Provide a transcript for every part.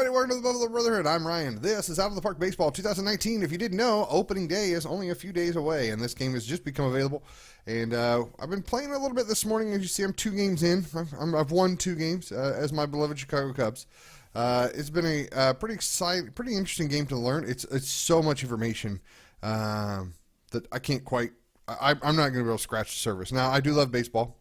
everybody, welcome to the Brotherhood. I'm Ryan. This is Out of the Park Baseball 2019. If you didn't know, opening day is only a few days away, and this game has just become available. And I've been playing a little bit this morning. As you see, I'm 2 games in. I've won 2 games as my beloved Chicago Cubs. It's been a pretty exciting, pretty interesting game to learn. It's so much information that I can't quite. I'm not going to be able to scratch the surface. Now, I do love baseball,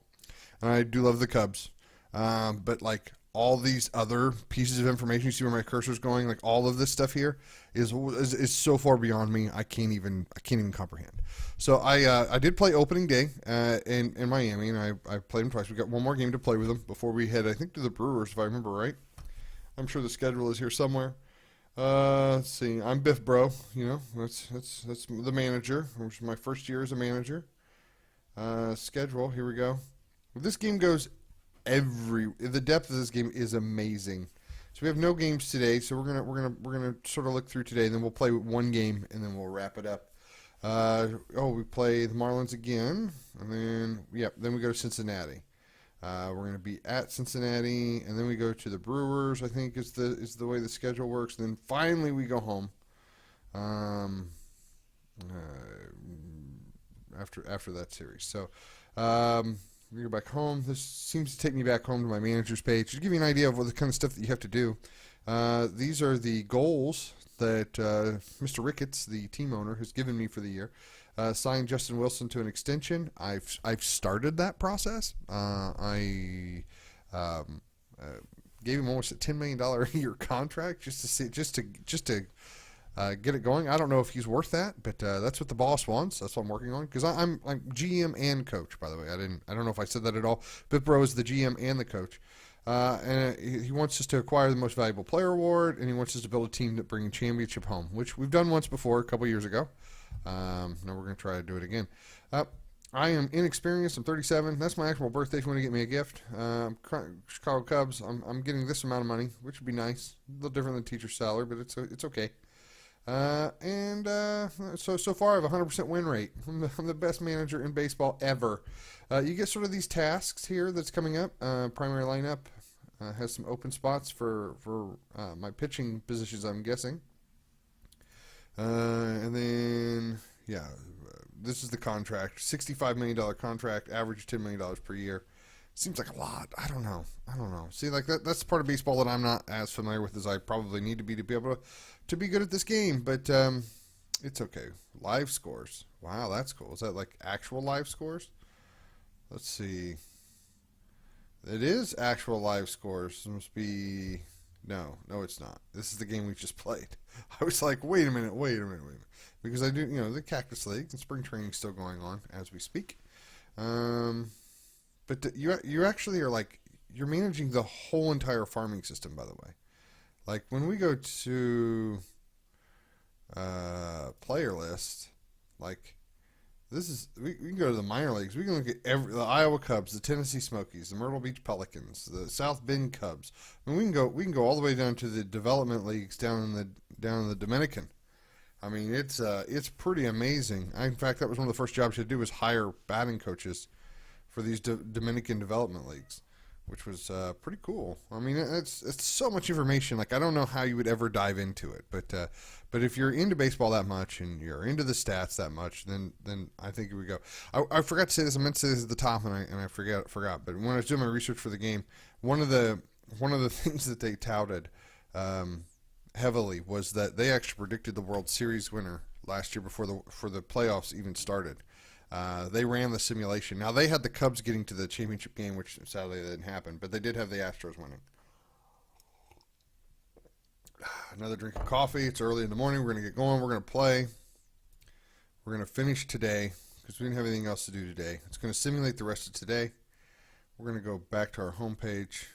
and I do love the Cubs, but like all these other pieces of information, you see where my cursor's going, like all of this stuff here is so far beyond me. I can't even comprehend. So I did play opening day in Miami, and I played them twice. We got one more game to play with them before we head, I think, to the Brewers, if I remember right. I'm sure the schedule is here somewhere. Let's see. I'm Biff Bro. You know, that's the manager, which is my first year as a manager. Schedule. Here we go. This game goes the depth of this game is amazing. So we have no games today. So we're gonna sort of look through today, and then we'll play one game, and then we'll wrap it up. We play the Marlins again, and then then we go to Cincinnati. We're going to be at Cincinnati, and then we go to the Brewers, I think is the way the schedule works. And then finally we go home after that series. So we go back home. This seems to take me back home to my manager's page to give you an idea of what the kind of stuff that you have to do. These are the goals that Mr. Ricketts, the team owner, has given me for the year. Signed Justin Wilson to an extension. I've started that process. I gave him almost a $10 million a year contract just to get it going. I don't know if he's worth that, but that's what the boss wants. That's what I'm working on, because I'm GM and coach. By the way, I don't know if I said that at all. Bipro is the GM and the coach. And he wants us to acquire the most valuable player award, and he wants us to build a team that brings a championship home, which we've done once before, a couple years ago. Now we're going to try to do it again. I am inexperienced. I'm 37. That's my actual birthday if you want to get me a gift. Chicago Cubs, I'm getting this amount of money, which would be nice. A little different than teacher's salary, but it's okay. So far I have a 100% win rate. I'm the best manager in baseball ever. You get sort of these tasks here that's coming up. Primary lineup has some open spots for my pitching positions, I'm guessing. And then, this is the contract. $65 million contract, average $10 million per year. Seems like a lot. I don't know. See, like that's part of baseball that I'm not as familiar with as I probably need to be able to be good at this game. But it's okay. Live scores. Wow, that's cool. Is that like actual live scores? Let's see. It is actual live scores. It must be... No, it's not. This is the game we just played. I was like, wait a minute. Because I do, the Cactus League and spring training is still going on as we speak. But you actually are like, you're managing the whole entire farming system, by the way. Like when we go to player list, like this is, we can go to the minor leagues. We can look at the Iowa Cubs, the Tennessee Smokies, the Myrtle Beach Pelicans, the South Bend Cubs. I mean, we can go all the way down to the development leagues down in the Dominican. I mean, it's pretty amazing. In fact, that was one of the first jobs I had to do was hire batting coaches for these Dominican development leagues, which was pretty cool. I mean, it's so much information. Like I don't know how you would ever dive into it, but if you're into baseball that much and you're into the stats that much, then I think here we go. I forgot to say this. I meant to say this at the top, and I forgot. But when I was doing my research for the game, one of the things that they touted heavily was that they actually predicted the World Series winner last year before the playoffs even started. They ran the simulation. Now, they had the Cubs getting to the championship game, which sadly didn't happen, but they did have the Astros winning. Another drink of coffee. It's early in the morning. We're going to get going. We're going to play. We're going to finish today because we didn't have anything else to do today. It's going to simulate the rest of today. We're going to go back to our homepage,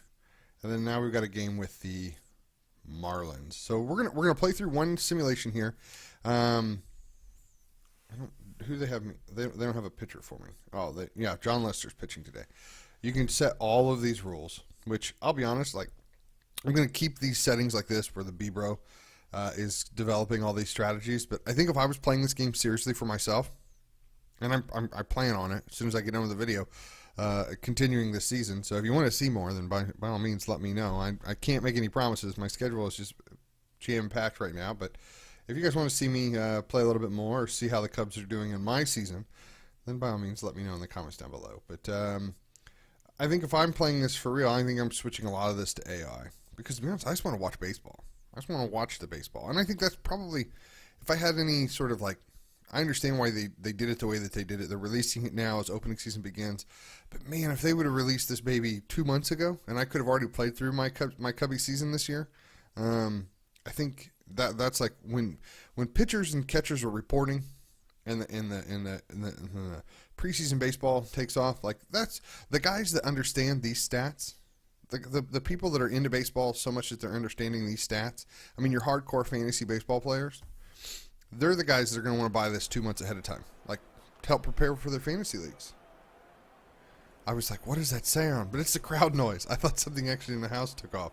and then now we've got a game with the Marlins. So we're gonna play through one simulation here. Who do they have? They don't have a pitcher for me. Oh, John Lester's pitching today. You can set all of these rules, which I'll be honest, like I'm going to keep these settings like this where the B-Bro is developing all these strategies. But I think if I was playing this game seriously for myself, and I plan on it as soon as I get done with the video, continuing this season. So if you want to see more, then by all means, let me know. I can't make any promises. My schedule is just jam-packed right now. But if you guys want to see me play a little bit more or see how the Cubs are doing in my season, then by all means, let me know in the comments down below. But I think if I'm playing this for real, I think I'm switching a lot of this to AI. Because to be honest, I just want to watch baseball. I just want to watch the baseball. And I think that's probably, if I had any sort of like, I understand why they did it the way that they did it. They're releasing it now as opening season begins. But man, if they would have released this baby 2 months ago, and I could have already played through my Cubby season this year, I think that's like when pitchers and catchers are reporting, and the preseason baseball takes off. Like that's the guys that understand these stats. The people that are into baseball so much that they're understanding these stats. I mean, your hardcore fantasy baseball players. They're the guys that are going to want to buy this 2 months ahead of time, like to help prepare for their fantasy leagues. I was like, what is that sound? But it's the crowd noise. I thought something actually in the house took off.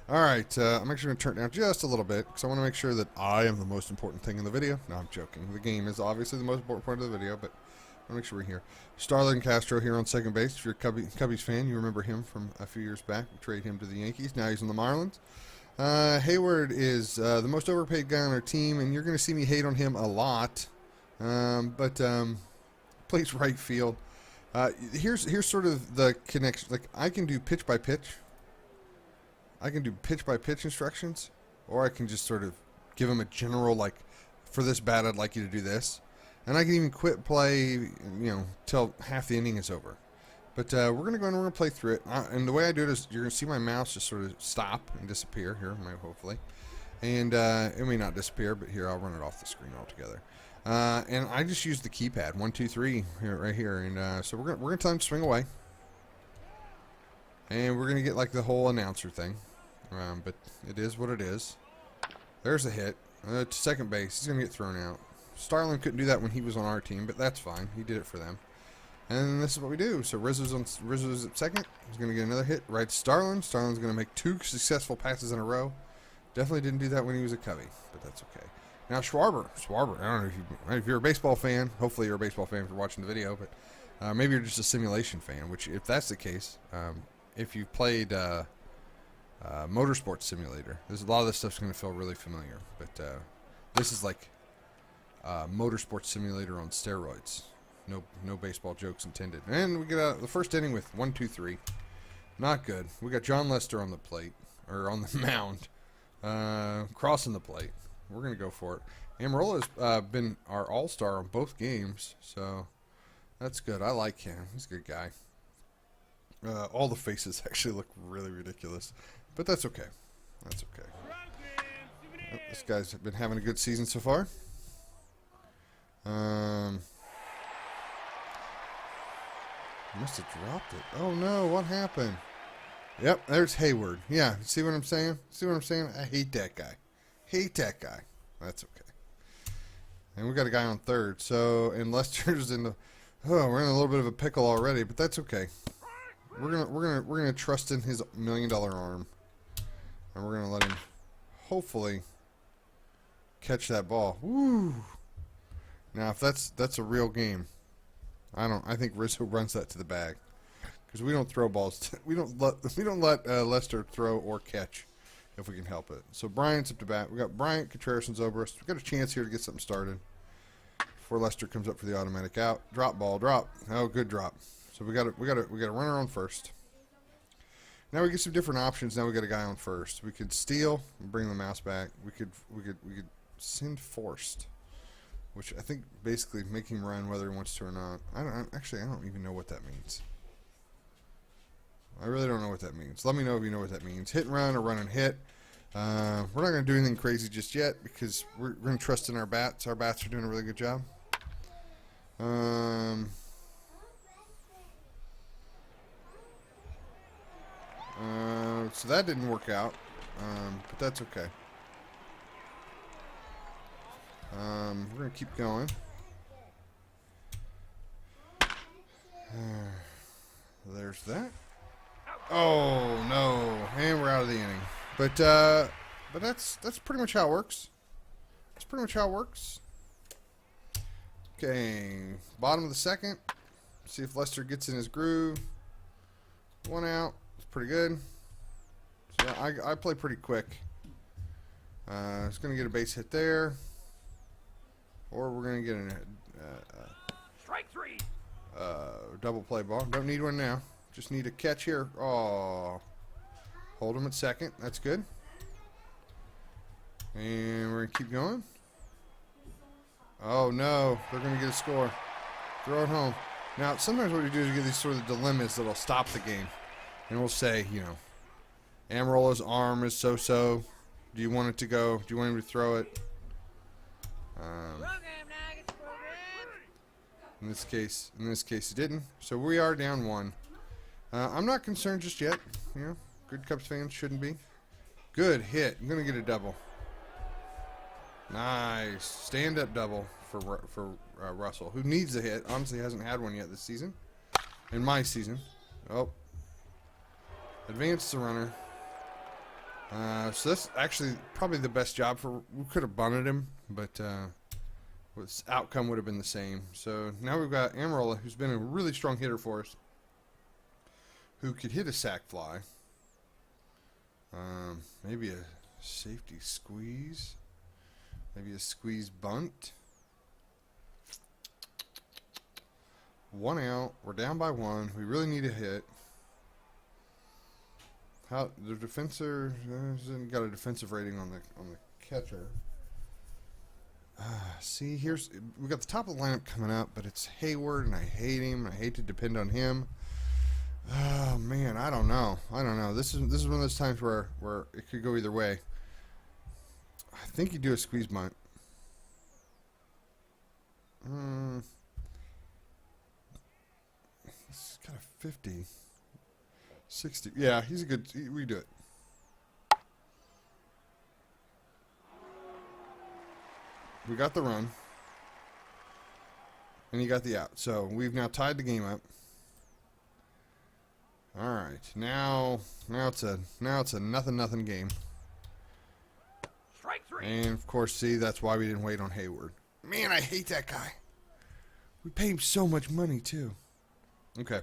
All right, I'm actually going to turn it down just a little bit because I want to make sure that I am the most important thing in the video. No, I'm joking. The game is obviously the most important part of the video, but I want to make sure we're here. Starlin Castro here on second base. If you're a Cubbies fan, you remember him from a few years back. We traded him to the Yankees. Now he's on the Marlins. Hayward is the most overpaid guy on our team, and you're going to see me hate on him a lot. But plays right field. Here's sort of the connection. Like I can do pitch by pitch. I can do pitch by pitch instructions, or I can just sort of give him a general like, for this bat, I'd like you to do this, and I can even quit play, till half the inning is over. But we're going to go and we're going to play through it. And the way I do it is you're going to see my mouse just sort of stop and disappear here, hopefully. And it may not disappear, but here, I'll run it off the screen altogether. And I just use the keypad, 1, 2, 3, here, right here. And so we're going to tell him to swing away. And we're going to get like the whole announcer thing. But it is what it is. There's a hit. To second base. He's going to get thrown out. Starlin couldn't do that when he was on our team, but that's fine. He did it for them. And this is what we do. So Rizzo's at second. He's going to get another hit right to Starlin. Starlin's going to make 2 successful passes in a row. Definitely didn't do that when he was a Cubby, but that's okay. Now Schwarber. I don't know if you're a baseball fan. Hopefully you're a baseball fan if you're watching the video, but maybe you're just a simulation fan, which if that's the case, if you've played Motorsports Simulator, there's a lot of this stuff's going to feel really familiar. But this is like Motorsports Simulator on steroids. No baseball jokes intended. And we get out the first inning with 1, 2, 3. Not good. We got John Lester on the plate, or on the mound, crossing the plate. We're going to go for it. Amarola's been our all-star on both games, so that's good. I like him. He's a good guy. All the faces actually look really ridiculous, but that's okay. That's okay. This guy's been having a good season so far. Must have dropped it. Oh no, what happened? Yep, there's Hayward. Yeah, see what I'm saying? I hate that guy. That's okay. And we got a guy on third. So, and Lester's in the. Oh, we're in a little bit of a pickle already, but that's okay. We're gonna trust in his $1 million arm, and we're gonna let him hopefully catch that ball. Woo! Now, if that's a real game. I think Rizzo runs that to the bag because we don't throw balls. We don't let Lester throw or catch if we can help it. So Bryant's up to bat. We got Bryant, Contreras, and Zobrist. We got a chance here to get something started before Lester comes up for the automatic out. Drop ball, drop. Oh, good drop. So we got a runner on first. Now we get some different options. Now we got a guy on first. We could steal and bring the mouse back. We could send forced, which I think basically make him run whether he wants to or not. I don't even know what that means. I really don't know what that means. Let me know if you know what that means. Hit and run or run and hit. We're not going to do anything crazy just yet because we're going to trust in our bats. Our bats are doing a really good job. So that didn't work out, but that's okay. We're going to keep going. There's that. Oh, no. And we're out of the inning. But that's pretty much how it works. Okay. Bottom of the second. See if Lester gets in his groove. 1 out. It's pretty good. So I play pretty quick. It's going to get a base hit there. Or we're going to get Strike 3. double play ball. Don't need one now. Just need a catch here. Oh. Hold him at second. That's good. And we're going to keep going. Oh, no. They're going to get a score. Throw it home. Now, sometimes what we do is we get these sort of dilemmas that will stop the game. And we'll say, you know, Amarola's arm is so-so. Do you want it to go? Do you want him to throw it? In this case, he didn't. So we are down 1. I'm not concerned just yet. You know, good Cubs fans shouldn't be. Good hit. I'm gonna get a double. Nice stand-up double for Russell, who needs a hit. Honestly, hasn't had one yet this season. In my season. Oh, advance the runner. So that's actually probably the best job for. We could have bunted him, but outcome would have been the same. So now we've got Amarola, who's been a really strong hitter for us, who could hit a sac fly. Maybe a safety squeeze. Maybe a squeeze bunt. 1 out. We're down by 1. We really need a hit. How the defensor hasn't got a defensive rating on the catcher. See, we got the top of the lineup coming up, but it's Hayward, and I hate him. I hate to depend on him. Oh man, I don't know. This is one of those times where it could go either way. I think you do a squeeze bunt. He's got a 50. 60. Yeah, he's a good. We do it. We got the run. And he got the out. So we've now tied the game up. All right. Now it's a nothing game. Strike 3. And of course, see, that's why we didn't wait on Hayward. Man, I hate that guy. We pay him so much money too. Okay.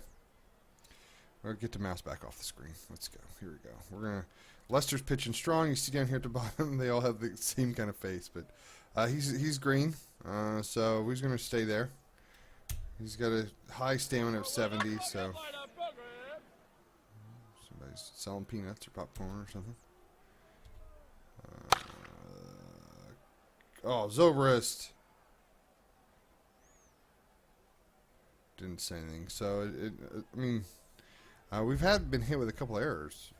We'll get the mouse back off the screen. Let's go. Here we go. We're gonna. Lester's pitching strong. You see down here at the bottom, they all have the same kind of face, but he's green, so he's gonna stay there. He's got a high stamina of 70, so somebody's selling peanuts or popcorn or something. Oh, Zobrist didn't say anything. So I mean. We've been hit with a couple errors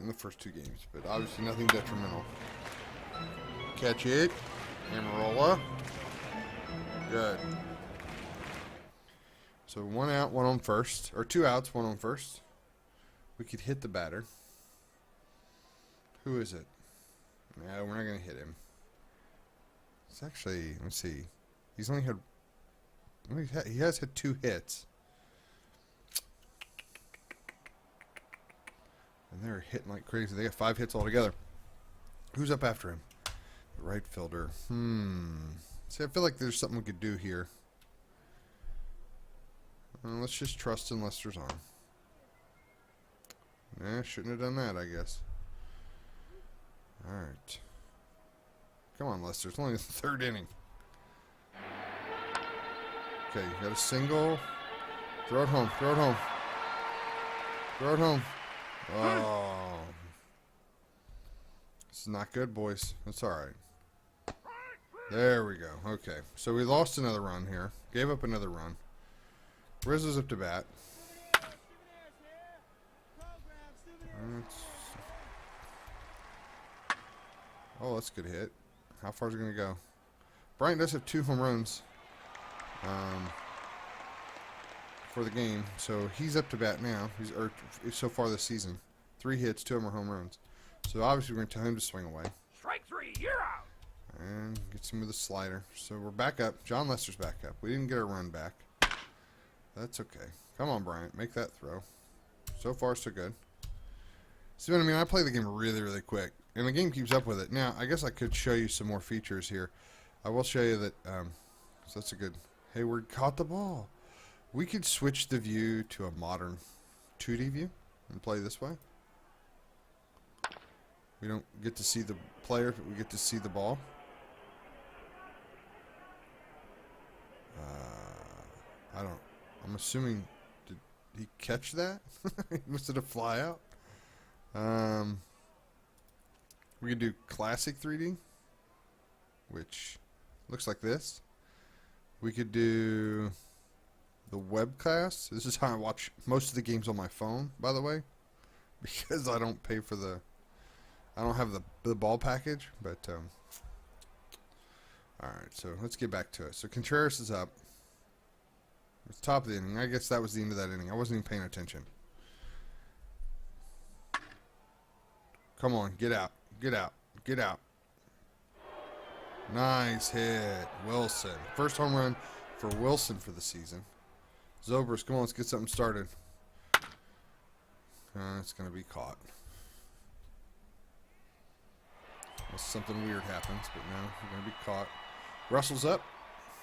in the first 2 games, but obviously nothing detrimental. Catch it. Amarola. Good. So 1 out, 1 on first. Or 2 outs, 1 on first. We could hit the batter. Who is it? No, we're not going to hit him. It's actually, let's see. He's only had, he has had 2 hits. And they're hitting like crazy. They got 5 hits altogether. Who's up after him? The right fielder. See, I feel like there's something we could do here. Let's just trust in Lester's arm. Nah, shouldn't have done that, I guess. Alright. Come on, Lester. It's only the 3rd inning. Okay, you got a single. Throw it home. Throw it home. Throw it home. Oh. This is not good, boys. That's alright. There we go. Okay. So we lost another run here. Gave up another run. Rizzo's up to bat. Oh, that's a good hit. How far is it going to go? Bryant does have 2 home runs for the game, so he's up to bat now. He's so far this season, 3 hits, 2 of them are home runs. So obviously we're going to tell him to swing away. Strike 3, you're out. And gets him with a slider. So we're back up. John Lester's back up. We didn't get our run back. That's okay. Come on, Bryant, make that throw. So far, so good. See what I mean? I play the game really, really quick, and the game keeps up with it. Now, I guess I could show you some more features here. I will show you that. So that's a good. Hayward caught the ball. We could switch the view to a modern 2D view and play this way. We don't get to see the player, but we get to see the ball. I'm assuming, did he catch that? Was it a fly out? We could do classic 3D, which looks like this. We could do the webcast. This is how I watch most of the games on my phone, by the way, because I don't pay for I don't have the ball package, but alright, so let's get back to it. So Contreras is up. It's top of the inning. I guess that was the end of that inning. I wasn't even paying attention. Come on, get out. Get out. Get out. Nice hit. Wilson. First home run for Wilson for the season. Zobrist, come on, let's get something started. It's going to be caught. Unless something weird happens, but no, we're going to be caught. Russell's up.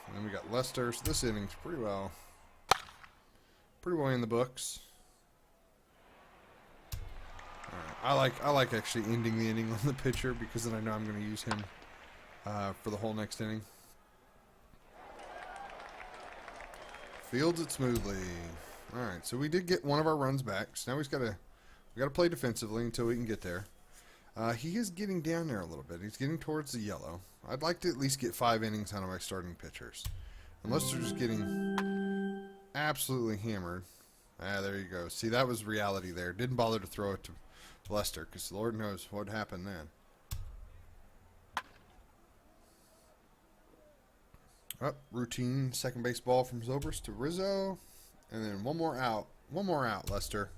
And then we got Lester. So this inning's pretty well in the books. Alright, I like actually ending the inning on the pitcher because then I know I'm going to use him for the whole next inning. Fields it smoothly. Alright, so we did get one of our runs back. So now we got to play defensively until we can get there. He is getting down there a little bit. He's getting towards the yellow. I'd like to at least get 5 innings out of my starting pitchers. Unless they're just getting absolutely hammered. There you go. See, that was reality there. Didn't bother to throw it to Lester because Lord knows what happened then. Routine second base ball from Zobrist to Rizzo. And then one more out. One more out, Lester.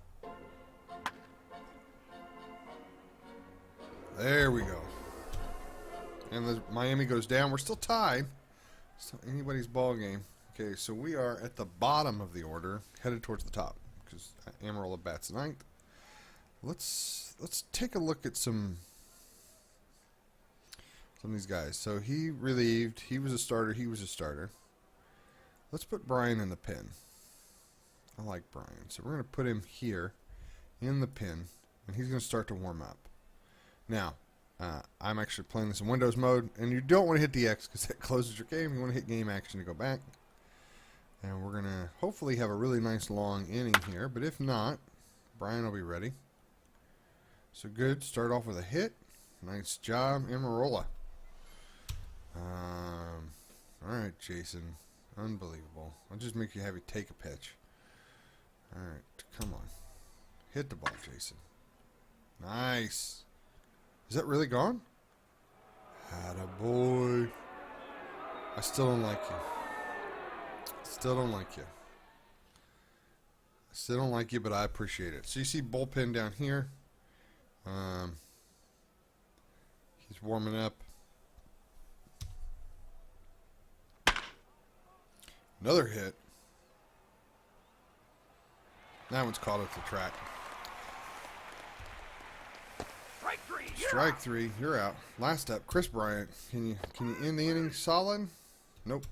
There we go. And the Miami goes down. We're still tied. Still anybody's ball game. Okay, so we are at the bottom of the order, headed towards the top because Amarola bats ninth. Let's take a look at some of these guys. So he relieved. He was a starter. He was a starter. Let's put Brian in the pen. I like Brian. So we're going to put him here in the pen, and he's going to start to warm up. Now, I'm actually playing this in Windows mode, and you don't want to hit the X because that closes your game. You want to hit game action to go back. And we're going to hopefully have a really nice long inning here, but if not, Brian will be ready. So good. Start off with a hit. Nice job, Amarola. All right, Jason. Unbelievable. I'll just make you have you take a pitch. All right, come on. Hit the ball, Jason. Nice. Is that really gone? Attaboy. I still don't like you. Still don't like you. I still don't like you, but I appreciate it. So you see bullpen down here. He's warming up. Another hit. That one's caught at the track. Strike three, you're out. Last up, Chris Bryant. Can you end the inning solid? Nope.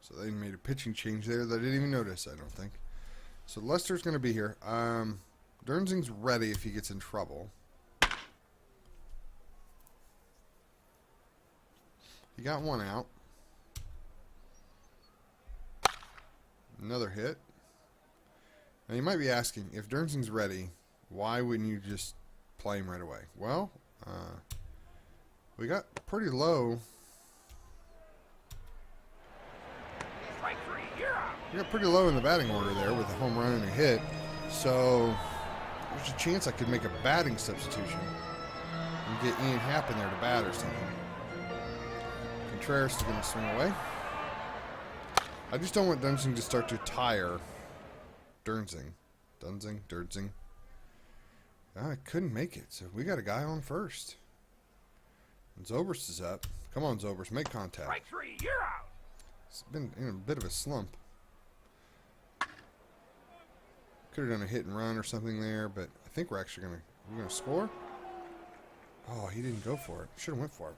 So they made a pitching change there that I didn't even notice, I don't think. So Lester's going to be here. Dernzing's ready if he gets in trouble. He got one out. Another hit. Now you might be asking, if Dernzing's ready, why wouldn't you just play him right away? Well, we got pretty low. We got pretty low in the batting order there with a home run and a hit. So there's a chance I could make a batting substitution and get Ian Happ in there to bat or something. Contreras is going to swing away. I just don't want Dernzing to start to tire. Dernzing. I couldn't make it, so we got a guy on first. And Zobrist is up. Come on, Zobrist, make contact. Strike three, you're out. It's been in a bit of a slump. Could have done a hit and run or something there, but I think we're actually gonna score. Oh, he didn't go for it. Should have went for it.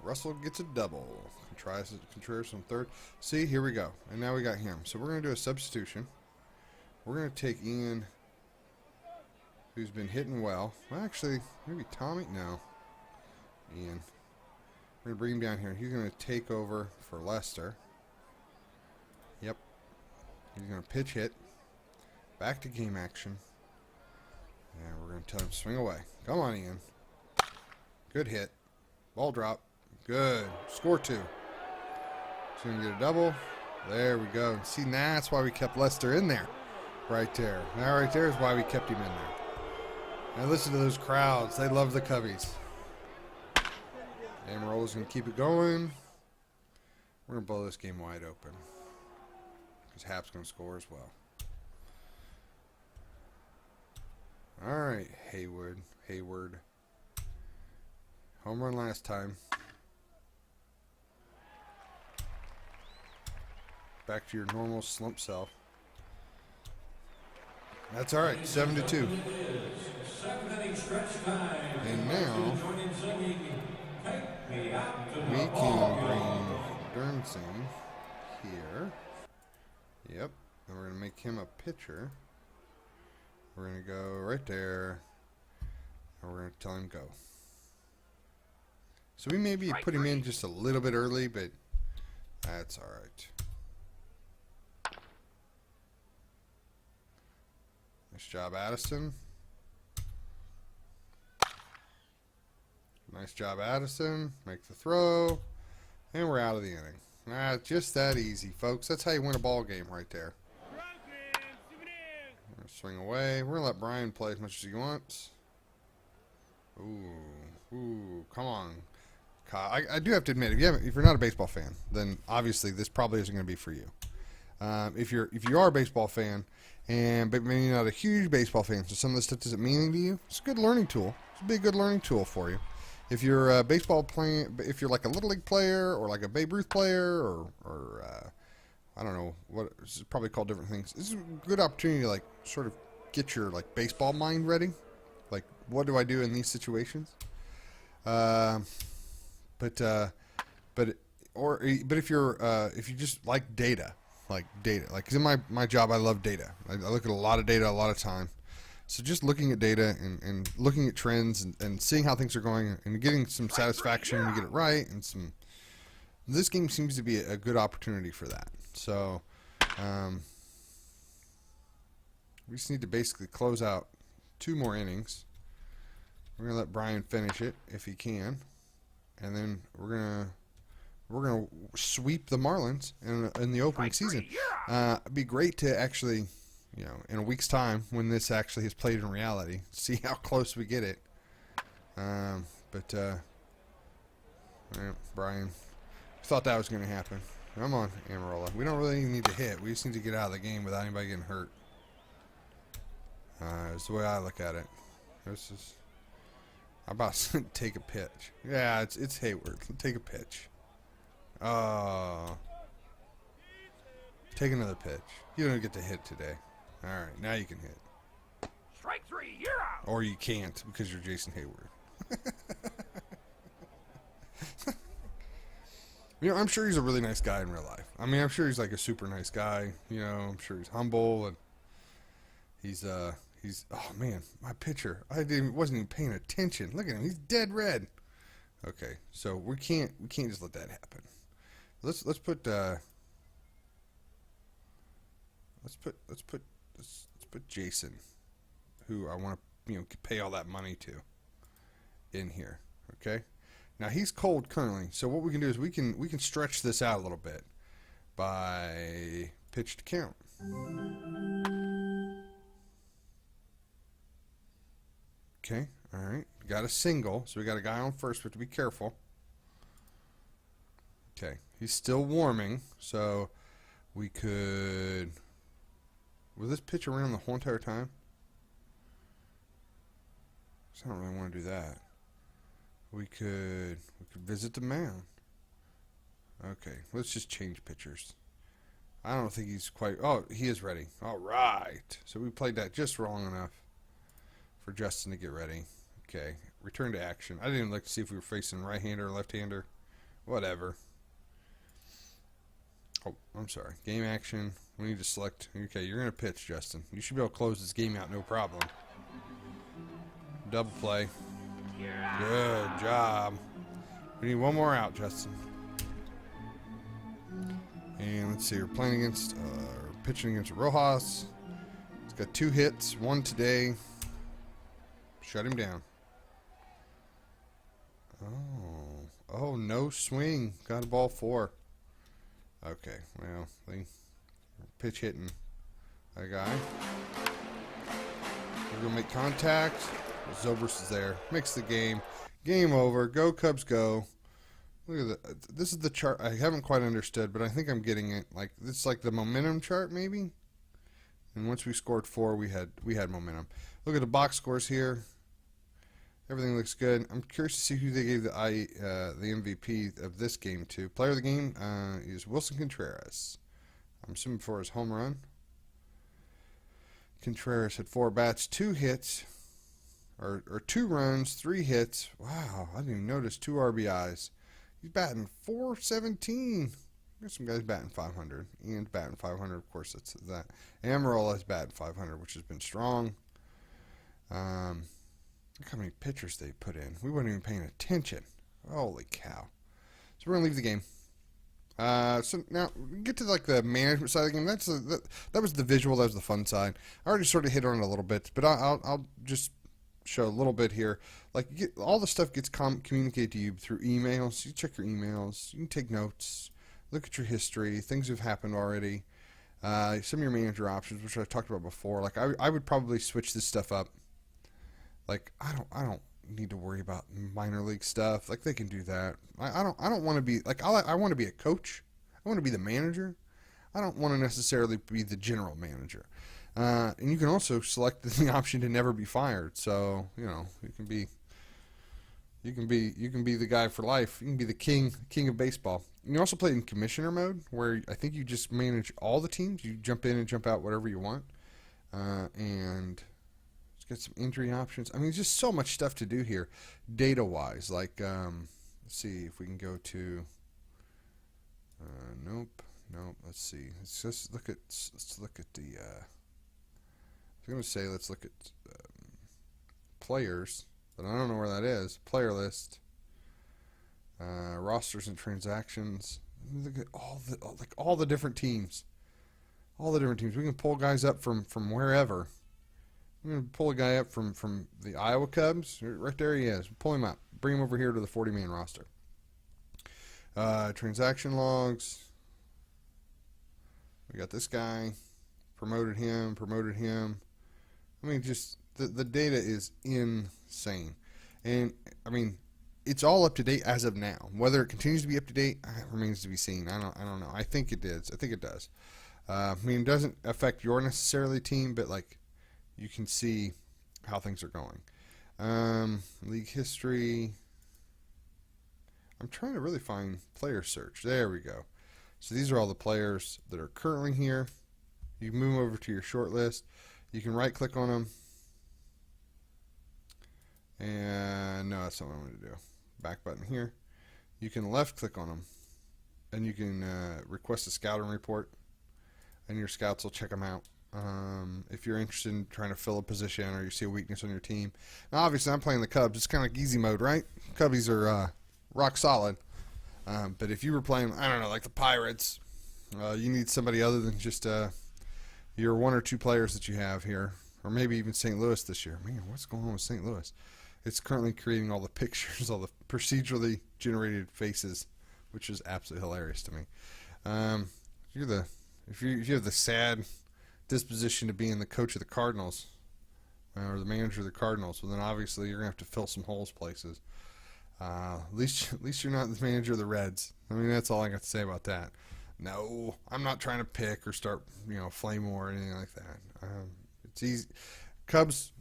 Russell gets a double. Contreras on third. See, here we go. And now we got him. So we're going to do a substitution. We're going to take Ian, who's been hitting well. Well, actually, maybe Tommy? No. Ian. We're going to bring him down here. He's going to take over for Lester. Yep. He's going to pitch hit. Back to game action. And we're going to tell him, swing away. Come on, Ian. Good hit. Ball drop. Good. Score 2. So we can get a double. There we go. See, that's why we kept Lester in there. Right there. Now right there is why we kept him in there. Now listen to those crowds. They love the Cubbies. Amarola's going to keep it going. We're going to blow this game wide open. Because Hap's going to score as well. All right, Hayward. Home run last time. Back to your normal slump self. That's all right, 7-2. And now we can bring Dernson here. Yep, and we're going to make him a pitcher. We're going to go right there, and we're going to tell him go. So we maybe put him in just a little bit early, but that's all right. Nice job, Addison. Nice job, Addison. Make the throw, and we're out of the inning. Just that easy, folks. That's how you win a ball game right there. Swing away. We're going to let Brian play as much as he wants. Ooh, come on. I do have to admit, if you're not a baseball fan, then obviously this probably isn't going to be for you. If you are a baseball fan, but maybe not a huge baseball fan, so some of this stuff doesn't mean anything to you, it's a good learning tool. It's be a good learning tool for you. If you're a baseball player, if you're like a little league player or like a Babe Ruth player or I don't know what it's probably called different things. This is a good opportunity to like sort of get your like baseball mind ready. Like, what do I do in these situations? But if you just like data, like 'cause in my job I love data. I look at a lot of data a lot of time. So just looking at data and looking at trends and seeing how things are going and getting some satisfaction when you get it right and this game seems to be a good opportunity for that. So we just need to basically close out 2 more innings. We're gonna let Brian finish it if he can, and then we're gonna sweep the Marlins in the opening season. It'd be great to actually, in a week's time when this actually is played in reality, see how close we get it. Brian, thought that was gonna happen. Come on, Amarola. We don't really even need to hit. We just need to get out of the game without anybody getting hurt. It's the way I look at it. This is. How about take a pitch? Yeah, it's Hayward. Take a pitch. Take another pitch. You don't get to hit today. All right, now you can hit. Strike 3, you're out. Or you can't because you're Jason Hayward. I'm sure he's a really nice guy in real life. I mean, I'm sure he's like a super nice guy. I'm sure he's humble and he's oh man, my pitcher. Wasn't even paying attention. Look at him. He's dead red. Okay, so we can't just let that happen. Let's put Jason, who I want to pay all that money to, in here. Okay. Now he's cold currently, so what we can do is we can stretch this out a little bit by pitch to count. Okay, all right. Got a single, so we got a guy on first. We have to be careful. Okay, he's still warming, so we could. Will this pitch around the whole entire time? I don't really want to do that. We could visit the mound. Okay, let's just change pitchers. I don't think he's quite. Oh, he is ready. All right. So we played that just wrong enough for Justin to get ready. Okay, return to action. I didn't even look to see if we were facing right-hander or left-hander. Whatever. Oh, I'm sorry. Game action. We need to select. Okay, you're going to pitch, Justin. You should be able to close this game out no problem. Double play. Good job. We need one more out, Justin. And let's see. We're playing against, pitching against Rojas. He's got 2 hits, 1 today. Shut him down. Oh, no swing. Got a ball 4. Okay, well, they pitch hitting a guy. We're going to make contact. Zobrist is there. Makes the game. Game over. Go Cubs go. Look at that. This is the chart I haven't quite understood, but I think I'm getting it. Like, it's like the momentum chart, maybe? And once we scored 4, we had momentum. Look at the box scores here. Everything looks good. I'm curious to see who they gave the MVP of this game to. Player of the game is Wilson Contreras. I'm assuming for his home run. Contreras had 4 bats, 2 hits, or 2 runs, 3 hits. Wow, I didn't even notice 2 RBIs. He's batting .417. There's some guys batting .500. Ian's batting .500, of course. That's that. Amarola is batting .500, which has been strong. Look how many pitchers they put in. We weren't even paying attention. Holy cow. So we're going to leave the game. So now, we get to like the management side of the game. That was the visual. That was the fun side. I already sort of hit on it a little bit, but I'll just show a little bit here. Like, all the stuff gets communicated to you through emails. You check your emails. You can take notes. Look at your history. Things have happened already. Some of your manager options, which I've talked about before. Like, I would probably switch this stuff up. Like, I don't need to worry about minor league stuff. Like, they can do that. I don't want to be like, I want to be a coach. I want to be the manager. I don't want to necessarily be the general manager. And you can also select the option to never be fired. So, you know, you can be the guy for life. You can be the king of baseball. You can also play in commissioner mode, where I think you just manage all the teams. You jump in and jump out whatever you want. And get some injury options. I mean, there's just so much stuff to do here, data-wise. Like, let's see if we can go to. Nope. Let's see. Let's look at the. I was going to say let's look at players, but I don't know where that is. Player list, rosters and transactions. Look at all the different teams. All the different teams. We can pull guys up from wherever. I'm going to pull a guy up from the Iowa Cubs. Right there he is. Pull him up. Bring him over here to the 40-man roster. Transaction logs. We got this guy. Promoted him. I mean, just the data is insane. And, I mean, it's all up to date as of now. Whether it continues to be up to date remains to be seen. I don't know. I think it is. I think it does. I mean, it doesn't affect your necessarily team, but, like, you can see how things are going. League history. I'm trying to really find player search. There we go. So these are all the players that are currently here. You can move them over to your short list. You can right click on them. And no, that's not what I'm going to do. Back button here. You can left click on them. And you can request a scouting report. And your scouts will check them out. If you're interested in trying to fill a position or you see a weakness on your team. Now, obviously, I'm playing the Cubs. It's kind of like easy mode, right? Cubbies are rock solid. But if you were playing, I don't know, like the Pirates, you need somebody other than just your 1 or 2 players that you have here. Or maybe even St. Louis this year. Man, what's going on with St. Louis? It's currently creating all the pictures, all the procedurally generated faces, which is absolutely hilarious to me. If you have the sad disposition to being the coach of the Cardinals or the manager of the Cardinals, well, then obviously you're gonna have to fill some holes places. At least you're not the manager of the Reds. I mean, that's all I got to say about that. No, I'm not trying to pick or start, flame war or anything like that. It's easy. Cubs,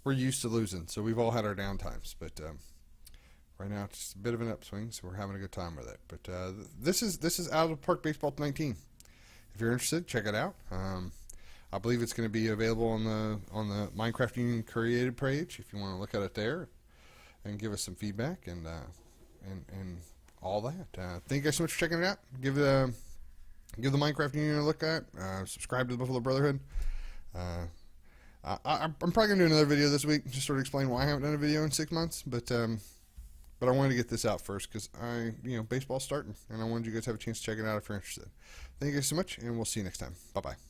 we're used to losing, so we've all had our down times. But right now, it's just a bit of an upswing, so we're having a good time with it. But this is Out of the Park Baseball 19. If you're interested, check it out. I believe it's going to be available on the Minecraft Union created page if you want to look at it there and give us some feedback and all that. Thank you guys so much for checking it out. Give the Minecraft Union a look at. Subscribe to the Buffalo Brotherhood. I'm probably gonna do another video this week, just sort of explain why I haven't done a video in 6 months. But I wanted to get this out first because baseball's starting, and I wanted you guys to have a chance to check it out if you're interested. Thank you guys so much, and we'll see you next time. Bye bye.